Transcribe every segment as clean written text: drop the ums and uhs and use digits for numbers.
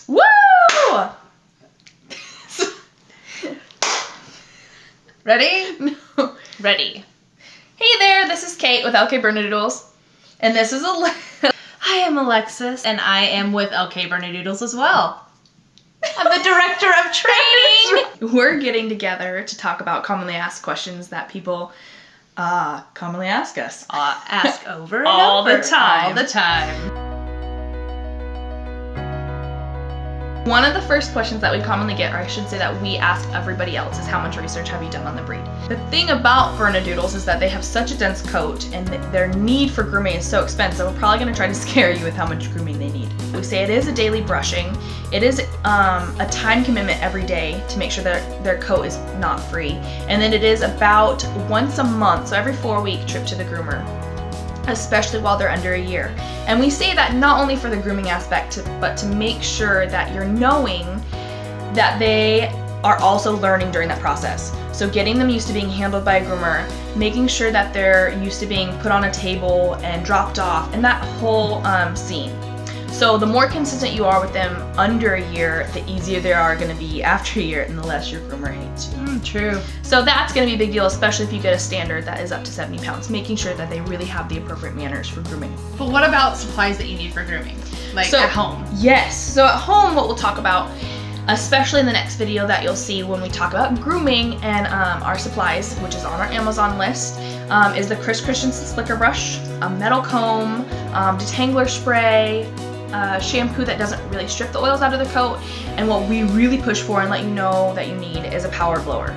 Woo! Ready? No. Ready. Hey there, this is Kate with LK Bernadoodles. And this is I am Alexis, and I am with LK Bernadoodles as well. I'm the director of training. We're getting together to talk about commonly asked questions that people commonly ask us. Ask over and All over. the time. All the time. One of the first questions that we commonly get, or I should say that we ask everybody else, is how much research have you done on the breed? The thing about Bernadoodles is that they have such a dense coat and their need for grooming is so expensive. We're probably going to try to scare you with how much grooming they need. We say it is a daily brushing. It is a time commitment every day to make sure that their coat is not free. And then it is about once a month, so every 4-week trip to the groomer, especially while they're under a year. And we say that not only for the grooming aspect, but to make sure that you're knowing that they are also learning during that process. So getting them used to being handled by a groomer, making sure that they're used to being put on a table and dropped off, and that whole scene. So the more consistent you are with them under a year, the easier they are going to be after a year, and the less your groomer hates you. True. So that's going to be a big deal, especially if you get a standard that is up to 70 pounds, making sure that they really have the appropriate manners for grooming. But what about supplies that you need for grooming? Like at home? Yes. So at home, what we'll talk about, especially in the next video that you'll see when we talk about grooming and our supplies, which is on our Amazon list, is the Chris Christensen Slicker Brush, a metal comb, detangler spray, shampoo that doesn't really strip the oils out of the coat, and what we really push for and let you know that you need is a power blower.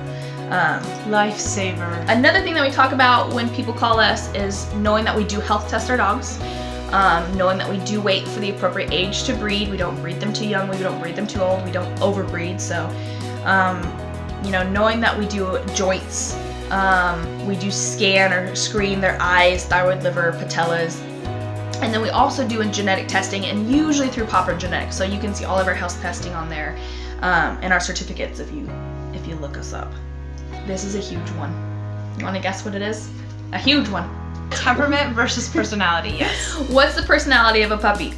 Lifesaver. Another thing that we talk about when people call us is knowing that we do health test our dogs, knowing that we do wait for the appropriate age to breed. We don't breed them too young, we don't breed them too old, we don't overbreed. So, knowing that we do joints, we do scan or screen their eyes, thyroid, liver, patellas. And then we also do in genetic testing, and usually through Popper Genetics. So you can see all of our health testing on there, and our certificates if you look us up. This is a huge one. You want to guess what it is? A huge one. Temperament versus personality, yes. What's the personality of a puppy?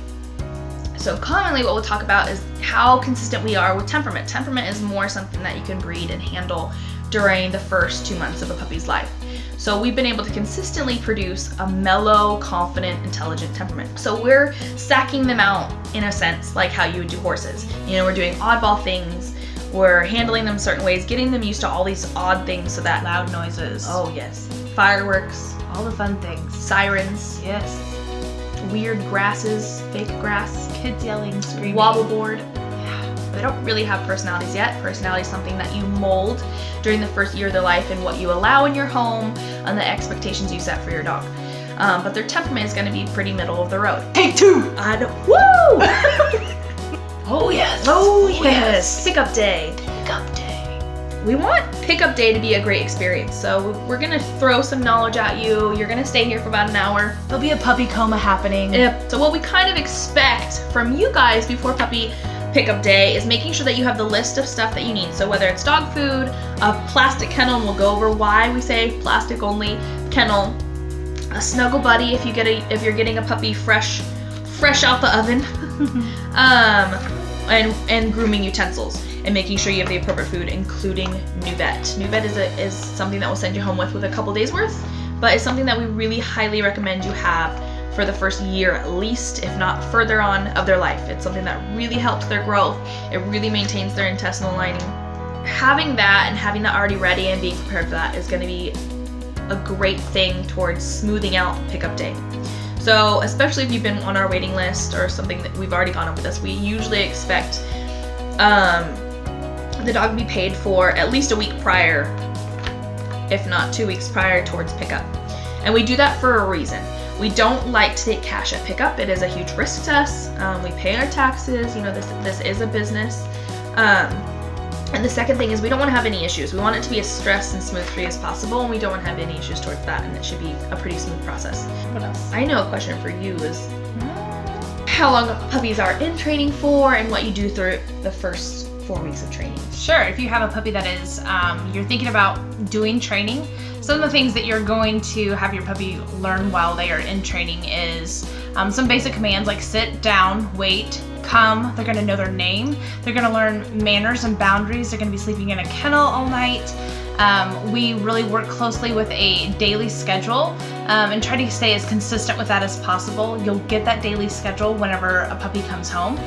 So commonly what we'll talk about is how consistent we are with temperament. Temperament is more something that you can breed and handle during the first 2 months of a puppy's life. So we've been able to consistently produce a mellow, confident, intelligent temperament. So we're stacking them out in a sense like how you would do horses. We're doing oddball things, we're handling them certain ways, getting them used to all these odd things so that Loud noises. Oh yes. Fireworks, All the fun things. sirens, Yes. weird grasses, fake grass, Kids yelling, screaming. wobble board. They don't really have personalities yet. Personality is something that you mold during the first year of their life and what you allow in your home and the expectations you set for your dog. But their temperament is going to be pretty middle of the road. Take two! I know. Woo! Oh yes! Oh yes! Pickup day. Pickup day. We want pickup day to be a great experience. So we're going to throw some knowledge at you. You're going to stay here for about an hour. There'll be a puppy coma happening. Yep. So what we kind of expect from you guys before puppy pickup day is making sure that you have the list of stuff that you need. So whether it's dog food, a plastic kennel, and we'll go over why we say plastic only kennel, a snuggle buddy if you're getting a puppy fresh out the oven, and grooming utensils, and making sure you have the appropriate food, including Nuvette. Nuvette is something that we'll send you home with a couple days worth, but it's something that we really highly recommend you have for the first year at least, if not further on of their life. It's something that really helps their growth. It really maintains their intestinal lining. Having that and having that already ready and being prepared for that is going to be a great thing towards smoothing out pickup day. So especially if you've been on our waiting list or something that we've already gone over this, we usually expect the dog to be paid for at least a week prior, if not 2 weeks prior towards pickup. And we do that for a reason. We don't like to take cash at pickup. It is a huge risk to us. We pay our taxes. This is a business. And the second thing is we don't want to have any issues. We want it to be as stress and smooth free as possible, and we don't want to have any issues towards that, and it should be a pretty smooth process. What else? I know a question for you is how long puppies are in training for and what you do through the first 4 weeks of training. Sure, if you have a puppy that is, you're thinking about doing training, some of the things that you're going to have your puppy learn while they are in training is some basic commands like sit, down, wait, come, they're gonna know their name, they're gonna learn manners and boundaries, they're gonna be sleeping in a kennel all night. We really work closely with a daily schedule and try to stay as consistent with that as possible. You'll get that daily schedule whenever a puppy comes home.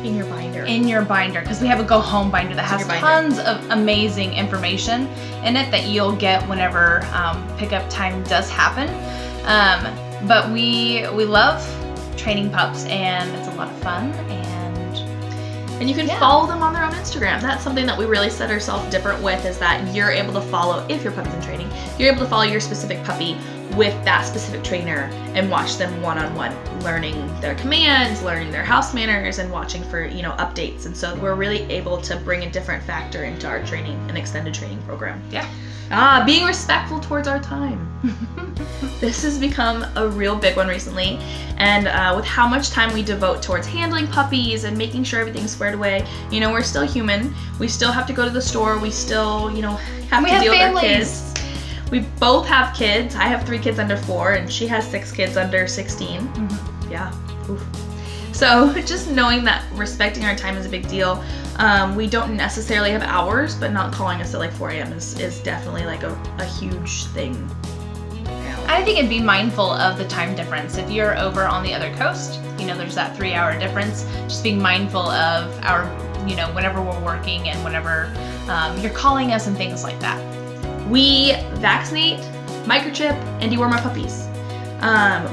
In your binder. In your binder, because we have a go home binder that has tons of amazing information in it that you'll get whenever pickup time does happen. But we love training pups, and it's a lot of fun. And you can follow them on their own Instagram. That's something that we really set ourselves different with, is that you're able to follow, if your puppy's in training, you're able to follow your specific puppy with that specific trainer and watch them one-on-one, learning their commands, learning their house manners, and watching for, updates. And so we're really able to bring a different factor into our training and extended training program. Yeah. Being respectful towards our time. This has become a real big one recently. And with how much time we devote towards handling puppies and making sure everything's squared away, we're still human. We still have to go to the store. We still, have to deal with our kids. We both have kids. I have 3 kids under 4, and she has 6 kids under 16. Mm-hmm. Yeah. Oof. So just knowing that respecting our time is a big deal. We don't necessarily have hours, but not calling us at like 4 a.m. is definitely like a huge thing. I think it'd be mindful of the time difference. If you're over on the other coast, there's that 3-hour difference. Just being mindful of our, whenever we're working and whenever you're calling us and things like that. We vaccinate, microchip, and deworm our puppies.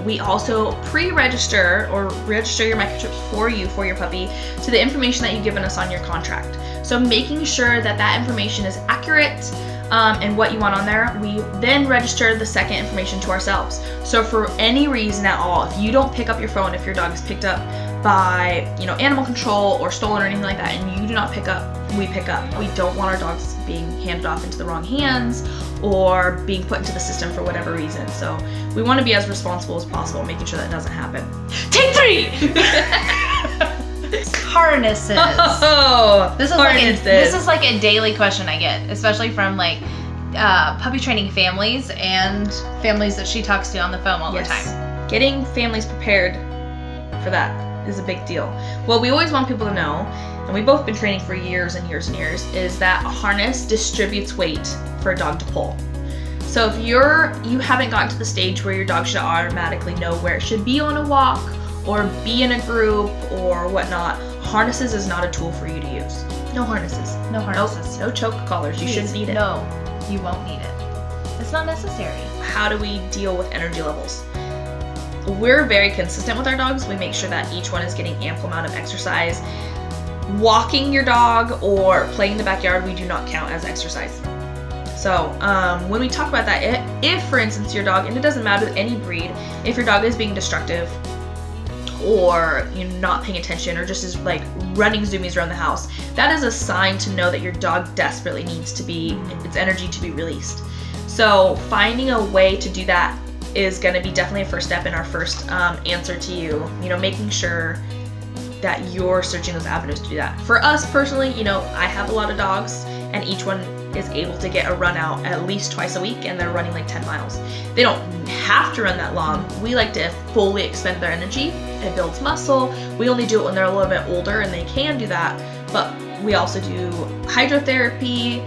We also pre-register or register your microchips for your puppy to the information that you've given us on your contract. So making sure that information is accurate and what you want on there, we then register the second information to ourselves. So for any reason at all, if you don't pick up your phone, if your dog is picked up by animal control or stolen or anything like that, and you do not pick up, we pick up. We don't want our dogs being handed off into the wrong hands or being put into the system for whatever reason. So we want to be as responsible as possible, making sure that doesn't happen. Take 3! Harnesses. Oh, this is like a daily question I get, especially from puppy training families and families that she talks to on the phone all the time. Getting families prepared for that is a big deal. What we always want people to know, and we've both been training for years and years and years, is that a harness distributes weight for a dog to pull. So if you haven't gotten to the stage where your dog should automatically know where it should be on a walk or be in a group or whatnot, harnesses is not a tool for you to use. No harnesses. No harnesses. No choke collars. You shouldn't need it. No, you won't need it. It's not necessary. How do we deal with energy levels? We're very consistent with our dogs. We make sure that each one is getting ample amount of exercise. Walking your dog or playing in the backyard, we do not count as exercise. So when we talk about that, if for instance your dog, and it doesn't matter with any breed, if your dog is being destructive or you're not paying attention or just is like running zoomies around the house, that is a sign to know that your dog desperately needs its energy to be released. So finding a way to do that is going to be definitely a first step in our first answer to you. Making sure that you're searching those avenues to do that. For us personally, I have a lot of dogs, and each one is able to get a run out at least twice a week, and they're running like 10 miles. They don't have to run that long. We like to fully expend their energy. It builds muscle. We only do it when they're a little bit older and they can do that, but we also do hydrotherapy.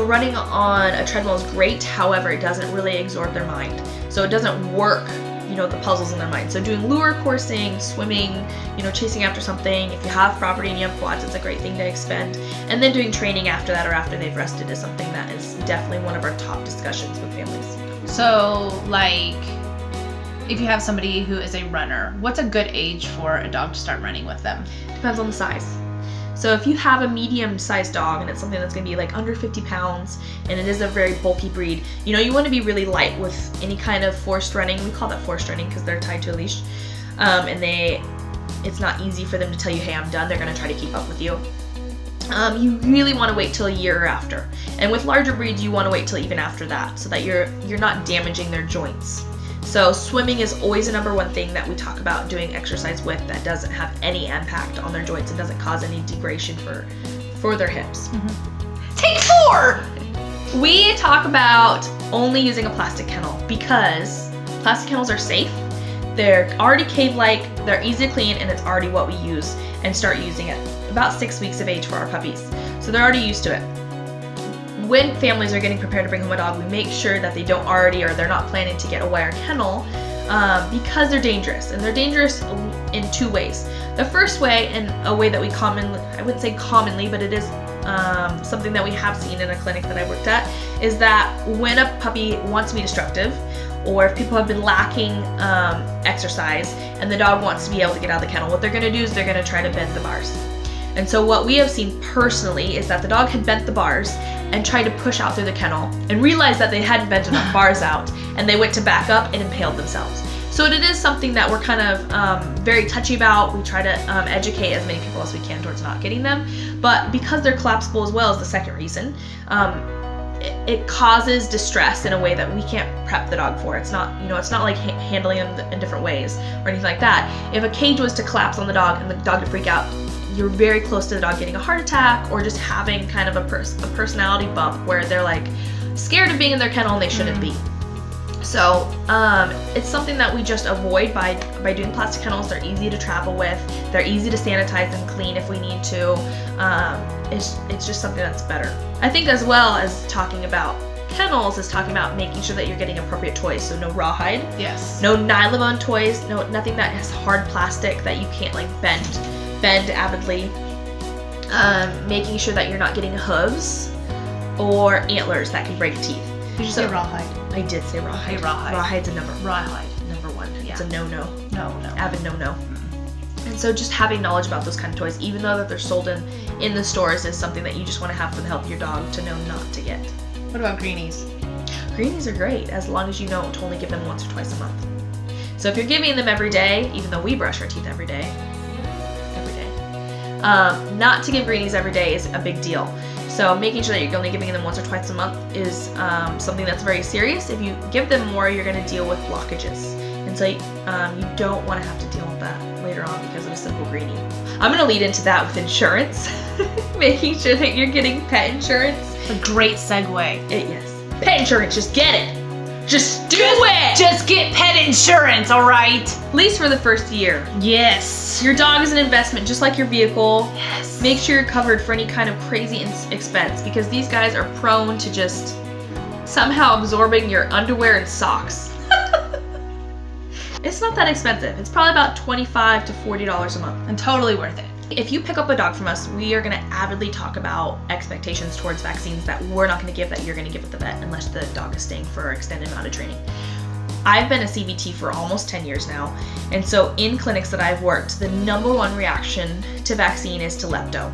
Running on a treadmill is great. However, it doesn't really absorb their mind. So it doesn't work, the puzzles in their mind. So doing lure coursing, swimming, chasing after something. If you have property and you have quads, it's a great thing to expend. And then doing training after that or after they've rested is something that is definitely one of our top discussions with families. So if you have somebody who is a runner, what's a good age for a dog to start running with them? Depends on the size. So if you have a medium-sized dog and it's something that's going to be like under 50 pounds and it is a very bulky breed, you want to be really light with any kind of forced running. We call that forced running because they're tied to a leash. It's not easy for them to tell you, hey, I'm done. They're going to try to keep up with you. You really want to wait till a year or after. And with larger breeds, you want to wait till even after that so that you're not damaging their joints. So swimming is always a number one thing that we talk about doing exercise with that doesn't have any impact on their joints and doesn't cause any degradation for their hips. Mm-hmm. Take 4! We talk about only using a plastic kennel because plastic kennels are safe. They're already cave-like, they're easy to clean, and it's already what we use and start using it about 6 weeks of age for our puppies. So they're already used to it. When families are getting prepared to bring home a dog, we make sure that they don't already, or they're not planning to get a wire kennel, because they're dangerous. And they're dangerous in 2 ways. The first way, and a way that we commonly, I wouldn't say commonly, but it is something that we have seen in a clinic that I worked at, is that when a puppy wants to be destructive, or if people have been lacking exercise and the dog wants to be able to get out of the kennel, what they're going to do is they're going to try to bend the bars. And so what we have seen personally is that the dog had bent the bars and tried to push out through the kennel and realized that they hadn't bent enough bars out, and they went to back up and impaled themselves. So it is something that we're kind of very touchy about. We try to educate as many people as we can towards not getting them. But because they're collapsible as well as the second reason, it causes distress in a way that we can't prep the dog for. It's not, it's not like handling them in different ways or anything like that. If a cage was to collapse on the dog and the dog to freak out, you're very close to the dog getting a heart attack or just having kind of a personality bump where they're like scared of being in their kennel and they shouldn't be. So it's something that we just avoid by doing plastic kennels. They're easy to travel with. They're easy to sanitize and clean if we need to. It's just something that's better. I think as well as talking about kennels is talking about making sure that you're getting appropriate toys. So no rawhide. Yes. No nylon toys. Nothing that has hard plastic that you can't like bend avidly. Making sure that you're not getting hooves or antlers that can break teeth. Did you say rawhide? I did say rawhide. Hey, rawhide. Rawhide's a number 1. Yeah. It's a no-no. No. Avid no-no. And so just having knowledge about those kind of toys, even though that they're sold in the stores, is something that you just want to have for the help of your dog to know not to get. What about greenies? Greenies are great as long as you know to only give them once or twice a month. So if you're giving them every day, even though we brush our teeth every day, not to give greenies every day is a big deal. So making sure that you're only giving them once or twice a month is something that's very serious. If you give them more, you're going to deal with blockages. And so you don't want to have to deal with that later on because of a simple greenie. I'm going to lead into that with insurance. Making sure that you're getting pet insurance. It's a great segue. Yes. Pet insurance, just get it. Just do it! Just get pet insurance, all right? At least for the first year. Yes. Your dog is an investment just like your vehicle. Yes. Make sure you're covered for any kind of crazy expense because these guys are prone to just somehow absorbing your underwear and socks. It's not that expensive. It's probably about $25 to $40 a month. And totally worth it. If you pick up a dog from us, we are going to avidly talk about expectations towards vaccines that we're not going to give that you're going to give at the vet unless the dog is staying for an extended amount of training. I've been a CVT for almost 10 years now, and so in clinics that I've worked, the number 1 reaction to vaccine is to lepto.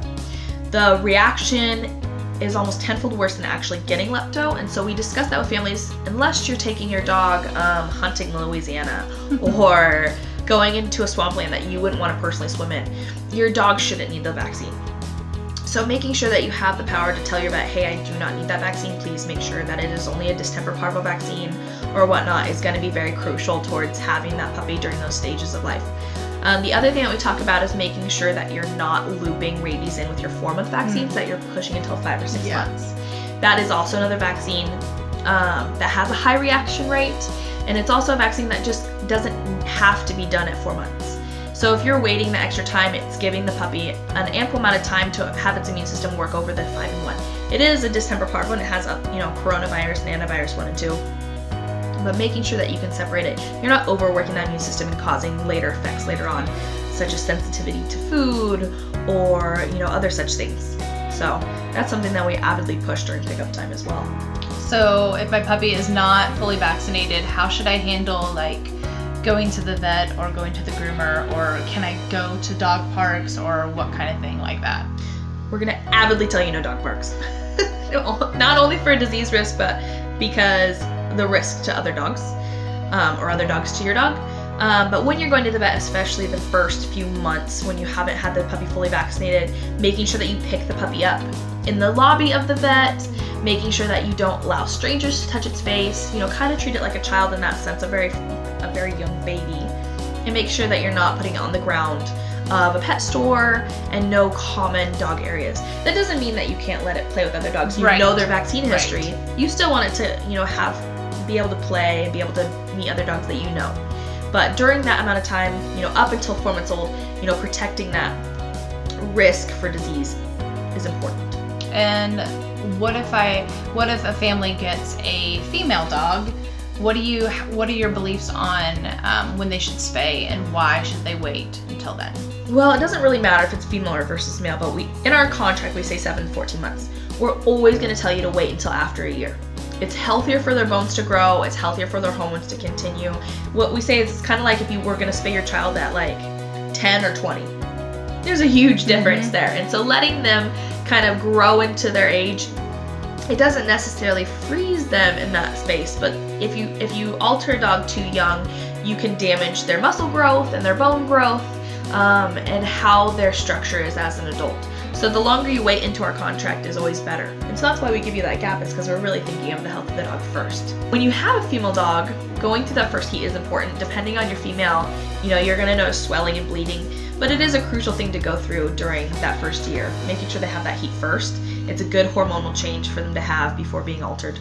The reaction is almost tenfold worse than actually getting lepto, and so we discuss that with families unless you're taking your dog hunting in Louisiana or going into a swampland that you wouldn't want to personally swim in. Your dog shouldn't need the vaccine. So making sure that you have the power to tell your vet, hey, I do not need that vaccine, please make sure that it is only a distemper parvo vaccine or whatnot is going to be very crucial towards having that puppy during those stages of life. The other thing that we talk about is making sure that you're not looping rabies in with your 4-month vaccines, that you're pushing until 5 or 6 months. That is also another vaccine that has a high reaction rate, and it's also a vaccine that just doesn't have to be done at 4 months. So if you're waiting the extra time, it's giving the puppy an ample amount of time to have its immune system work over the 5-in-1. It is a distemper parvo and it has coronavirus and antivirus 1 and 2. But making sure that you can separate it. You're not overworking that immune system and causing later effects later on, such as sensitivity to food or other such things. So that's something that we avidly push during pickup time as well. So if my puppy is not fully vaccinated, how should I handle going to the vet or going to the groomer, or can I go to dog parks or what kind of thing like that? We're gonna avidly tell you no dog parks. Not only for a disease risk, but because the risk to other dogs or other dogs to your dog. But when you're going to the vet, especially the first few months when you haven't had the puppy fully vaccinated, making sure that you pick the puppy up in the lobby of the vet, making sure that you don't allow strangers to touch its face, kind of treat it like a child in that sense, a very young baby, and make sure that you're not putting it on the ground of a pet store and no common dog areas. That doesn't mean that you can't let it play with other dogs. You know their vaccine history. Right. You still want it to, be able to play and be able to meet other dogs that you know. But during that amount of time, up until 4 months old, protecting that risk for disease is important. And what if a family gets a female dog? What are your beliefs on when they should spay, and why should they wait until then? Well, it doesn't really matter if it's female or versus male, but in our contract we say 7 to 14 months. We're always going to tell you to wait until after a year. It's healthier for their bones to grow. It's healthier for their hormones to continue. What we say is it's kind of like if you were going to spay your child at like 10 or 20. There's a huge difference there. And so letting them kind of grow into their age, it doesn't necessarily freeze them in that space, but if you alter a dog too young, you can damage their muscle growth and their bone growth, and how their structure is as an adult. So the longer you wait into our contract is always better. And so that's why we give you that gap, is because we're really thinking of the health of the dog first. When you have a female dog, going through that first heat is important. Depending on your female, you're going to notice swelling and bleeding, but it is a crucial thing to go through during that first year, making sure they have that heat first. It's a good hormonal change for them to have before being altered.